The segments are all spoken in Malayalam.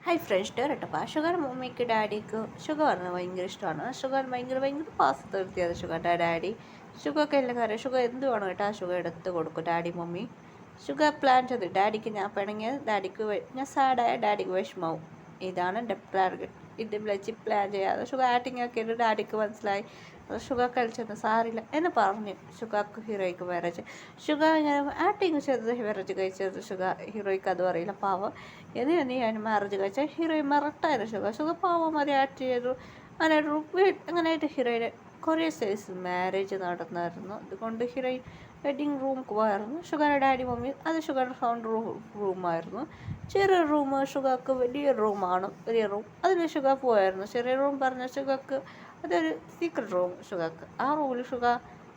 ഹായ് ഫ്രണ്ട്സ് കേട്ടോ ഷുഗർ മമ്മിക്ക് ഡാഡിക്ക് ഷുഗറിന് ഭയങ്കര ഇഷ്ടമാണ്. ഷുഗർ ഭയങ്കര പാസ് തീർത്തിയത് ഷുഗറിൻ്റെ ഡാഡി. ഷുഗർക്ക് എല്ലാം കാര്യം ഷുഗർ എന്ത് വേണം കേട്ടോ ആ ഷുഗർ എടുത്ത് കൊടുക്കും ഡാഡി മമ്മി. ഷുഗർ പ്ലാൻ ചെയ്ത് ഡാഡിക്ക് ഞാൻ പിണങ്ങിയത് ഡാഡിക്ക് ഞാൻ സാഡായ ഡാഡിക്ക് വിഷമാവും. ഇതാണ് എൻ്റെ ടാർഗറ്റ്. ഇത് വിളിച്ച് പ്ലാൻ ചെയ്യാതെ ഷുഗർ ആക്ടിങ് ഒക്കെ ഇട്ട് ഡാഡിക്ക് മനസ്സിലായി. ഷുഗർ കളിച്ചെന്ന് സാറില്ല എന്ന് പറഞ്ഞ് ഷുഗർക്ക് ഹീറോയ്ക്ക് വരച്ച് ഷുഗർ ഇങ്ങനെ ആക്ടിങ് ചെയ്തത് വരച്ച് കഴിച്ചത് ഷുഗർ ഹീറോയ്ക്ക് അത് അറിയില്ല പാവം. എന്തിനാ നീ അതിന് മാരേജ് കഴിച്ചാൽ ഹീറോയിൻ മറട്ടായിരുന്നു ഷുഗർ പാവം മതി ആക്ട് ചെയ്തു. അങ്ങനെയായിട്ട് ഹീറോയിന് കുറേ സൈസ് മാരേജ് നടന്നായിരുന്നു. അതുകൊണ്ട് ഹീറോയിൻ വെഡിങ് റൂം പോയായിരുന്നു. ഷുഗറുടെ ഡാഡി മമ്മി അത് ഷുഗറുടെ സൗണ്ട് റൂമായിരുന്നു. ചെറിയ റൂം ഷുഗർക്ക് വലിയ റൂമാണ്. വലിയ റൂം അതിൽ ഷുഗർ പോയായിരുന്നു. ചെറിയ റൂം പറഞ്ഞ ഷുഗർക്ക് അതൊരു സീക്രട്ട് റൂം ഷുഗർക്ക്. ആ റൂമിൽ ഷുഗർ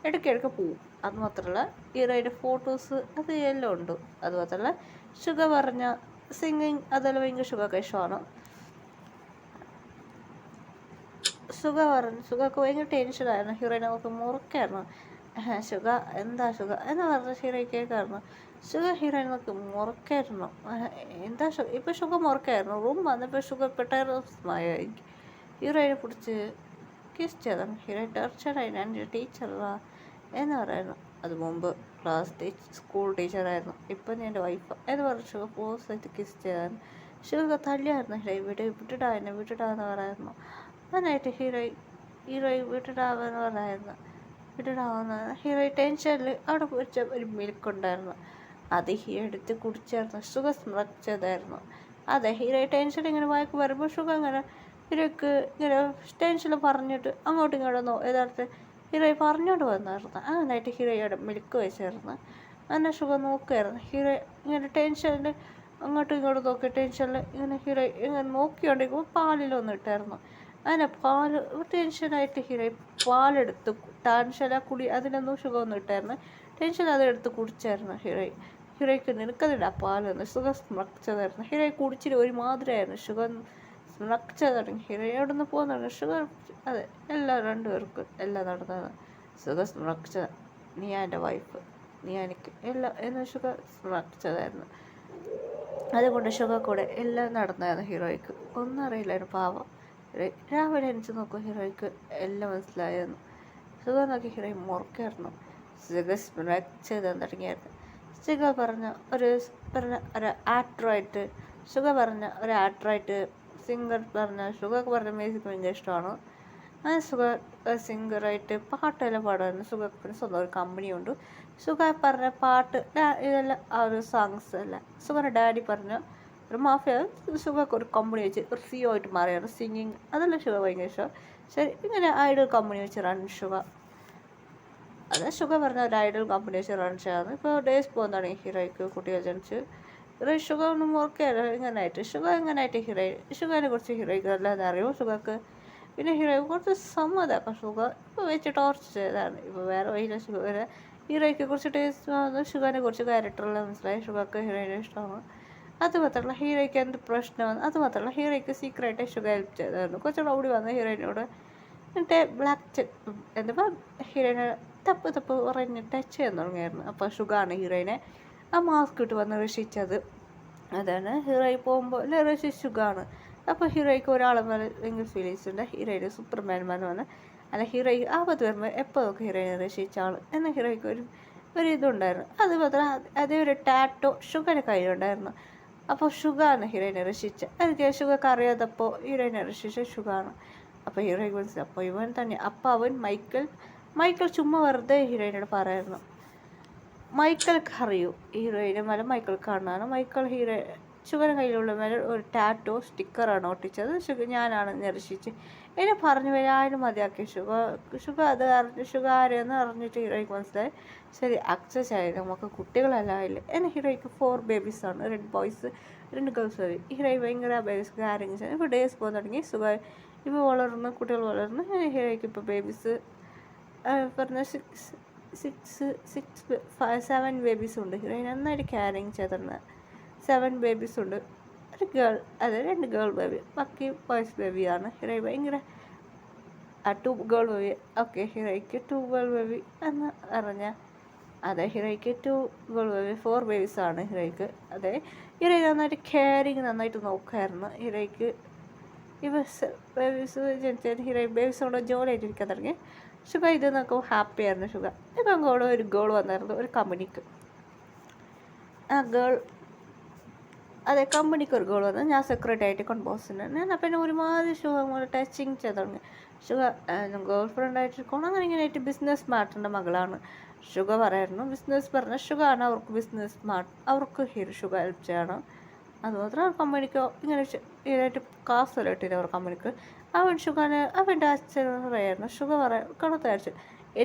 ഇടയ്ക്കിടയ്ക്ക് പോവും. അത് മാത്രമല്ല ഹീറോയുടെ ഫോട്ടോസ് അത് എല്ലാം ഉണ്ട്. അതുമാത്രമല്ല ഷുഗർ പറഞ്ഞ സിംഗിങ് അതെല്ലാം ഭയങ്കര ഷുഗർക്ക് ഇഷ്ടമാണ്. ഷുഗർക്ക് ഭയങ്കര ടെൻഷനായിരുന്നു. ഹീറോയിനെ നമുക്ക് മുറുക്കായിരുന്നു. ഷുഗർ എന്താ ഷുഗർ എന്ന് പറഞ്ഞ ഹീറോയി കേൾക്കായിരുന്നു. ഷുഗർ ഹീറോയിൻ നമുക്ക് മുറുക്കായിരുന്നു. എന്താ ഇപ്പം ഷുഗർ മുറുക്കായിരുന്നു. റൂം വന്നപ്പോൾ ഷുഗർ പെട്ടെന്ന് ഹീറോയിനെ പിടിച്ച് കിസ് ചെയ്താണ്. ഹീറോയിൻ ടീച്ചറായി എൻ്റെ ടീച്ചറാ എന്ന് പറയുന്നു. അത് മുമ്പ് സ്കൂൾ ടീച്ചറായിരുന്നു. ഇപ്പം എൻ്റെ വൈഫ് എന്ന് പറഞ്ഞ് ഷുഗർ പോസായിട്ട് കിസ് ചെയ്തായിരുന്നു. ഷുഗർ തല്ലിയായിരുന്നു. വിട്ടിടാന്ന് പറയായിരുന്നു. അതിനായിട്ട് ഹീറോയി വിട്ടിടാവെന്ന് പറയായിരുന്നു. ഹീറോയി ടെൻഷനിൽ അവിടെ കുറിച്ച ഒരു മിൽക്കുണ്ടായിരുന്നു. അത് എടുത്ത് കുടിച്ചായിരുന്നു. ഷുഗർ സ്മഗ് ചെയ്തായിരുന്നു. അതെ ഹീറോയി ടെൻഷൻ ഇങ്ങനെ വായിക്ക് വരുമ്പോൾ ഷുഗർ ഇങ്ങനെ ഹീറോയ്ക്ക് ഇങ്ങനെ ടെൻഷനിൽ പറഞ്ഞിട്ട് അങ്ങോട്ടും ഇങ്ങോട്ടും യഥാർത്ഥ ഹീറോയി പറഞ്ഞോണ്ട് വന്നായിരുന്നു. അങ്ങനായിട്ട് ഹീറോയുടെ മിൽക്ക് വെച്ചായിരുന്നു. അങ്ങനെ ഷുഗർ നോക്കുമായിരുന്നു. ഹീറോ ഇങ്ങനെ ടെൻഷനിൽ അങ്ങോട്ടും ഇങ്ങോട്ടും നോക്കി ടെൻഷനിൽ ഇങ്ങനെ ഹീറോ ഇങ്ങനെ നോക്കിക്കൊണ്ടിരിക്കുമ്പോൾ പാലിലൊന്നും ഇട്ടായിരുന്നു. അങ്ങനെ ടെൻഷനായിട്ട് ഹീറോ പാലെടുത്ത് കുടി അതിനൊന്നും ഷുഗർ ഒന്നും ഇട്ടായിരുന്നു. ടെൻഷൻ അതെടുത്ത് കുടിച്ചായിരുന്നു ഹീറോയ്ക്ക് നിനക്കതില്ല പാലൊന്നും ഷുഗർ സ്മക്ചതായിരുന്നു. ഹീറോയെ കുടിച്ചിട്ട് ഒരുമാതിരിയായിരുന്നു. ഷുഗർ സ്മക്ച തുടങ്ങി. ഹീറോ എവിടെ നിന്ന് പോകുന്ന തുടങ്ങി. ഷുഗർ അതെ രണ്ടുപേർക്കും എല്ലാം നടന്നത്. ഷുഗർ സ്മക്ച നീ എൻ്റെ വൈഫ് നീ എനിക്ക് എല്ലാം എന്ന് ഷുഗർ സ്മക്ചതായിരുന്നു. അതുകൊണ്ട് ഷുഗർ കൂടെ എല്ലാം നടന്നായിരുന്നു. ഹീറോയ്ക്ക് ഒന്നും അറിയില്ലായിരുന്നു പാവം. രാവിലെ എണിച്ച് നോക്കും ഹീറോയ്ക്ക് എല്ലാം മനസ്സിലായിരുന്നു. ഷുഗർ നോക്കി ഹീറോയിൻ മുറുക്കായിരുന്നു. ഷുഗർ ചെയ്താൻ തുടങ്ങിയായിരുന്നു. ഷുഗർ പറഞ്ഞ ഒരു ആക്ടറായിട്ട് സിംഗർ ഷുഗർക്ക് പറഞ്ഞ മ്യൂസിക് ഭയങ്കര ഇഷ്ടമാണ്. ആ ഷുഗർ സിംഗറായിട്ട് പാട്ടെല്ലാം പാടുമായിരുന്നു. ഷുഗർക്ക് പിന്നെ സ്വന്തം ഒരു കമ്പനിയുണ്ട്. ഷുഗർ പറഞ്ഞ പാട്ട് ഇതെല്ലാം ആ ഒരു സോങ്സ് അല്ല. ഷുഗറിൻ്റെ ഡാഡി പറഞ്ഞ ഒരു മാഫിയ ഷുഗർക്ക് ഒരു കമ്പനി വെച്ച് ഒരു CEO ആയിട്ട് മാറിയാണ്. സിംഗിങ് അതെല്ലാം ഷുഗർ ഭയങ്കര ഇഷ്ടം. ശരി ഇങ്ങനെ ഐഡൽ കമ്പനി വെച്ച് റൺ ഷുഗർ പറഞ്ഞ ഒരു ഐഡൽ കമ്പനി വെച്ച് റൺ ചെയ്യാറ്. ഇപ്പോൾ ഡേയ്സ് പോകുന്നതാണ് ഹീറോയ്ക്ക് കുട്ടികൾ ജനിച്ച്. ഷുഗർ ഒന്നും ഓർക്കുകയല്ല ഇങ്ങനായിട്ട് ഷുഗറിനെ കുറിച്ച് ഹീറോയ്ക്ക് അല്ലാതെ അറിയും. ഷുഗർക്ക് പിന്നെ ഹീറോയ്ക്ക് കുറച്ച് സമ്മതമാക്കാം. ഷുഗർ ഇപ്പോൾ വെച്ച് ടോർച്ച് ചെയ്താണ്. ഇപ്പോൾ വേറെ വഴിയില്ല. ഹീറോയ്ക്ക് കുറിച്ച് ടേസ്റ്റ് ഷുഗറിനെ കുറിച്ച് ക്യാരക്ടറെല്ലാം മനസ്സിലായി. ഷുഗർക്ക് ഹീറോയിനെ ഇഷ്ടമാണ്. അതുമാത്രമല്ല ഹീറോയ്ക്ക് എന്ത് പ്രശ്നമാണ്. അതുമാത്രമല്ല ഹീറോയ്ക്ക് സീക്രട്ടായി ഷുഗർ ഹെൽപ്പ് ചെയ്തായിരുന്നു. കുറച്ചുകൂടെ ഓടി വന്ന ഹീറോയിനോട് എന്നിട്ട് എന്താ ഹീറോയിനെ തപ്പ് പറഞ്ഞ് ടച്ച് ചെയ്യാൻ തുടങ്ങിയായിരുന്നു. അപ്പോൾ ഷുഗറാണ് ഹീറോയിനെ ആ മാസ്ക് ഇട്ട് വന്ന് രക്ഷിച്ചത്. അതാണ് ഹീറോയി പോകുമ്പോൾ ഷുഗറാണ്. അപ്പോൾ ഹീറോയ്ക്ക് ഒരാളെ പോലെ ഭയങ്കര ഫീലിങ്സ് ഉണ്ട്. ഹീറോയിന് സൂപ്പർമാൻ വന്ന് അല്ല ഹീറോയ്ക്ക് ആപത്ത് വരുമ്പോൾ എപ്പോൾ നോക്കും ഹീറോയിനെ രക്ഷിച്ച ആൾ എന്ന ഹീറോയ്ക്ക് ഒരു ഇതുണ്ടായിരുന്നു. അതുമാത്രം അതേ ഒരു ടാറ്റോ ഷുഗറിൻ്റെ കയ്യിലുണ്ടായിരുന്നു. അപ്പോൾ ഷുഗറാണ് ഹീറോയിനെ രക്ഷിച്ചത്. എനിക്ക് ഷുഗർക്ക് അറിയാത്തപ്പോൾ ഹീറോയിനെ രക്ഷിച്ച ഷുഗറാണ്. അപ്പോൾ ഹീറോയ്ക്ക് മനസ്സിലായി. അപ്പോൾ ഇവൻ തന്നെ അപ്പോൾ അവൻ മൈക്കിൾ ചുമ്മാ വെറുതെ ഹീറോയിനോട് പറയായിരുന്നു. മൈക്കിൾക്ക് അറിയൂ ഹീറോയിനെ മേലെ മൈക്കിൾ കാണാണ്. ഷുഗറിന് കയ്യിലുള്ള മേലെ ഒരു ടാറ്റോ സ്റ്റിക്കറാണ് ഒട്ടിച്ചത്. ഞാനാണ് രക്ഷിച്ച് എന്നെ പറഞ്ഞു വരാനും മതിയാക്കി. ഷുഗർ അത് ആരെയെന്ന് അറിഞ്ഞിട്ട് ഹീറോയ്ക്ക് മനസ്സിലായി. ശരി അക്സസ് ആയി നമുക്ക് കുട്ടികളെല്ലാം ആയില്ലേ എന്നെ. ഹീറോയ്ക്ക് 4 ബേബീസാണ്. 2 ബോയ്സ് 2 ഗേൾസ്. ഹീറോയി ഭയങ്കര ബേബീസ് കാര്യങ്ങൾ ചെയ്യും. ഇപ്പോൾ ഡേയ്സ് പോകാൻ തുടങ്ങി. ഇപ്പോൾ വളർന്ന് കുട്ടികൾ വളർന്ന് ഹീറോയ്ക്ക് ഇപ്പോൾ ബേബീസ് പറഞ്ഞ 7 ബേബീസ് ഉണ്ട്. ഹീറോയിൻ നന്നായിട്ട് ക്യാരിങ് ചെയ്തിരുന്നത് 7 ബേബീസ് ഉണ്ട്. ഒരു ഗേൾ 2 ഗേൾ ബേബി ബാക്കി ബോയ്സ് ബേബിയാണ്. ഹീറോയിൻ ഭയങ്കര 2 ഗേൾ ബേബി. ഓക്കെ ഹീറോയ്ക്ക് 2 ഗേൾ ബേബി എന്ന് പറഞ്ഞ അതെ, ഹീറോയ്ക്ക് 4 ബേബീസാണ് ഹീറോയ്ക്ക്. അതെ, ഹീറോയിൻ നന്നായിട്ട് കെയറിങ് നന്നായിട്ട് നോക്കുമായിരുന്നു ഹീറോയ്ക്ക്. ഈ ബേബീസ് ജനിച്ചാൽ ഹീറോയിൻ ബേബീസ് കൊണ്ട് ജോലിയായിട്ടിരിക്കാൻ തുടങ്ങി. ഷുഗ ഇത് നോക്കുമ്പോൾ ഹാപ്പി ആയിരുന്നു ഷുഗ. ഇപ്പം അങ്ങോട്ട് ഒരു ഗേൾ വന്നായിരുന്നു ഒരു കമ്പനിക്ക്. ആ ഗേൾ അതെ, കമ്പനിക്ക് ഒരു ഗേൾ വന്ന് ഞാൻ സെക്രട്ടറി ആയിട്ട് കൊണ്ടുപോകുന്നുണ്ട്. ഞാൻ അപ്പം ഒരുമാതിരി ഷുഗ അങ്ങോട്ട് ടച്ചിങ് ചെയ്ത് തുടങ്ങി. ഷുഗ ഗേൾ ഫ്രണ്ട് ആയിട്ടിരിക്കണം അങ്ങനെ ഇങ്ങനെ ആയിട്ട് ബിസിനസ് മാർട്ടിൻ്റെ മകളാണ് ഷുഗ പറയായിരുന്നു. ബിസിനസ് പറഞ്ഞാൽ ഷുഗ ആണ് അവർക്ക് ബിസിനസ് മാർട്ട് അവർക്ക് ഷുഗ ഹെൽപ്പ് ചെയ്യണം. അതുമാത്രം അവർ കമ്പനിക്ക് ഇങ്ങനെ ഇതായിട്ട് കാശെല്ലാം ഇട്ടില്ല അവർ കമ്പനിക്ക്. അവൻ ഷുഗാനെ അവൻ്റെ അച്ഛൻ പറയായിരുന്നു. ഷുഗ പറയാൻ കണക്കായിരിച്ചു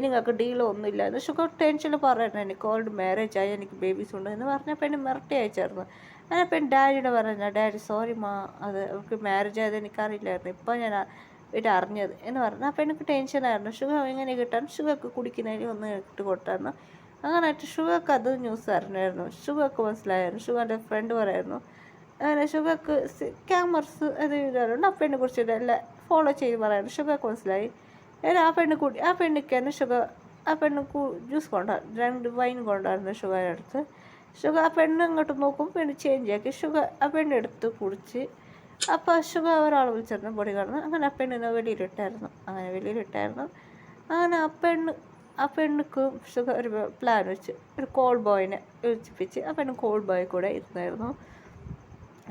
നിങ്ങൾക്ക് ഡീലൊന്നുമില്ല എന്ന് ഷുഗർ ടെൻഷനിൽ പറയായിരുന്നു. എനിക്ക് ഓൾറെഡി മാരേജ് ആയി, എനിക്ക് ബേബീസ് ഉണ്ട് എന്ന് പറഞ്ഞപ്പോൾ എന്നെ മിരട്ടി അയച്ചായിരുന്നു. ഞാനപ്പോൾ എൻ്റെ ഡാഡിയുടെ പറഞ്ഞ ഡാഡി സോറി മാ, അത് അവർക്ക് മാരേജ് ആയത് എനിക്കറിയില്ലായിരുന്നു, ഇപ്പോൾ ഞാൻ ഇത് അറിഞ്ഞത് എന്ന് പറഞ്ഞു. അപ്പോൾ എനിക്ക് ടെൻഷനായിരുന്നു. ഷുഗർ എങ്ങനെ കിട്ടാൻ ഷുഗർക്ക് കുടിക്കുന്നതിന് ഒന്ന് ഇട്ട് കൊടുത്തായിരുന്നു. അങ്ങനെയായിട്ട് ഷുഗർക്ക് അത് ന്യൂസ് അറിഞ്ഞായിരുന്നു. ഷുഗർക്ക് മനസ്സിലായിരുന്നു. ഷുഗറിൻ്റെ ഫ്രണ്ട് പറയായിരുന്നു അങ്ങനെ ഷുഗർക്ക് ക്യാമറസ് അത് ഇടാറുണ്ട്. ആ പെണ്ണിനെ കുറിച്ച് ഇതെല്ലാം ഫോളോ ചെയ്ത് പറയായിരുന്നു. ഷുഗർക്ക് മനസ്സിലായി. ആ പെണ്ണിക്ക് തന്നെ ഷുഗർ ആ പെണ്ണ് ജ്യൂസ് കൊണ്ടുവരും 2 വൈൻ കൊണ്ടുവരുന്നു ഷുഗറിൻ്റെ അടുത്ത്. ഷുഗർ ആ പെണ്ണ് അങ്ങോട്ട് നോക്കും, പെണ്ണ് ചേഞ്ച് ആക്കി ഷുഗർ ആ പെണ്ണെടുത്ത് കുടിച്ച്. അപ്പോൾ ഷുഗർ ഒരാൾ വിളിച്ചിരുന്നു ബോഡി ഗാർഡിന്. അങ്ങനെ ആ പെണ്ണിനെ വെളിയിലിട്ടായിരുന്നു. അങ്ങനെ ആ പെണ്ണുക്ക് ഷുഗർ ഒരു പ്ലാൻ വെച്ച് ഒരു കോൾ ബോയിനെ വിളിച്ചിപ്പിച്ച് ആ പെണ്ണ് കോൾ ബോയ് കൂടെ ഇരുന്നായിരുന്നു.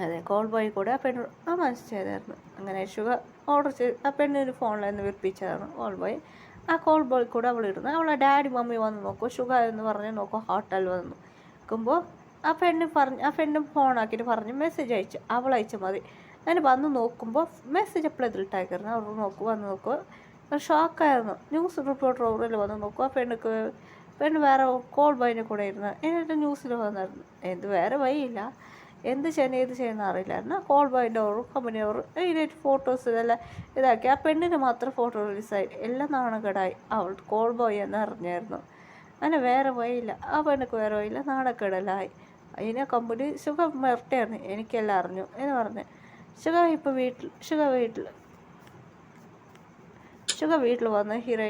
അതെ, കോൾ ബോയ് കൂടെ ആ പെണ്ണ് റൊമാൻസ് ചെയ്തായിരുന്നു. അങ്ങനെ ഷുഗർ ഓർഡർ ചെയ്ത് ആ പെണ്ണിന് ഫോണിൽ നിന്ന് വിളിപ്പിച്ചതാണ് കോൾ ബോയ്. ആ കോൾ ബോയ് കൂടെ അവൾ ഇരുന്നു. അവളെ ഡാഡി മമ്മി വന്ന് നോക്കും. ഷുഗർ എന്ന് പറഞ്ഞ് നോക്കും. ഹോട്ടൽ വന്ന് നോക്കുമ്പോൾ ആ പെണ്ണ് ഫോണാക്കിയിട്ട് പറഞ്ഞ് മെസ്സേജ് അയച്ചു. അവൾ അയച്ചാൽ മതി. അങ്ങനെ വന്ന് നോക്കുമ്പോൾ മെസ്സേജ് എപ്പോഴും ഇതിലിട്ടായിരുന്നു. അവർ വന്ന് നോക്കുക ഷോക്കായിരുന്നു. ന്യൂസ് റിപ്പോർട്ടർ ഓറിൽ വന്ന് നോക്കുക. ആ പെണ്ണ് വേറെ കോൾ ബോയിനെ കൂടെ ഇരുന്ന് എന്നിട്ട് ന്യൂസിൽ വന്നായിരുന്നു. വേറെ വഴിയില്ല, എന്ത് ചെയ്യുന്ന അറിയില്ലായിരുന്നു. കോൾ ബോയിൻ്റെ ഓറും കമ്പനി ഓറും ഇതിനായിട്ട് ഫോട്ടോസ് ഇതെല്ലാം ഇതാക്കി. ആ പെണ്ണിന് മാത്രം ഫോട്ടോ റിലീസായി. എല്ലാം നാണക്കേടായി. അവൾ കോൾ ബോയ് എന്ന് അറിഞ്ഞായിരുന്നു. അങ്ങനെ വേറെ വഴിയില്ല, ആ പെണ്ണിക്ക് വേറെ വഴിയില്ല, നാണക്കേടെല്ലാമായി. അതിനെ കമ്പനി ഷുഗർ മിരട്ടയാണ് എനിക്കെല്ലാം അറിഞ്ഞു എന്ന് പറഞ്ഞ് ഷുഗർ വീട്ടിൽ വന്ന് ഹീറോയിൻ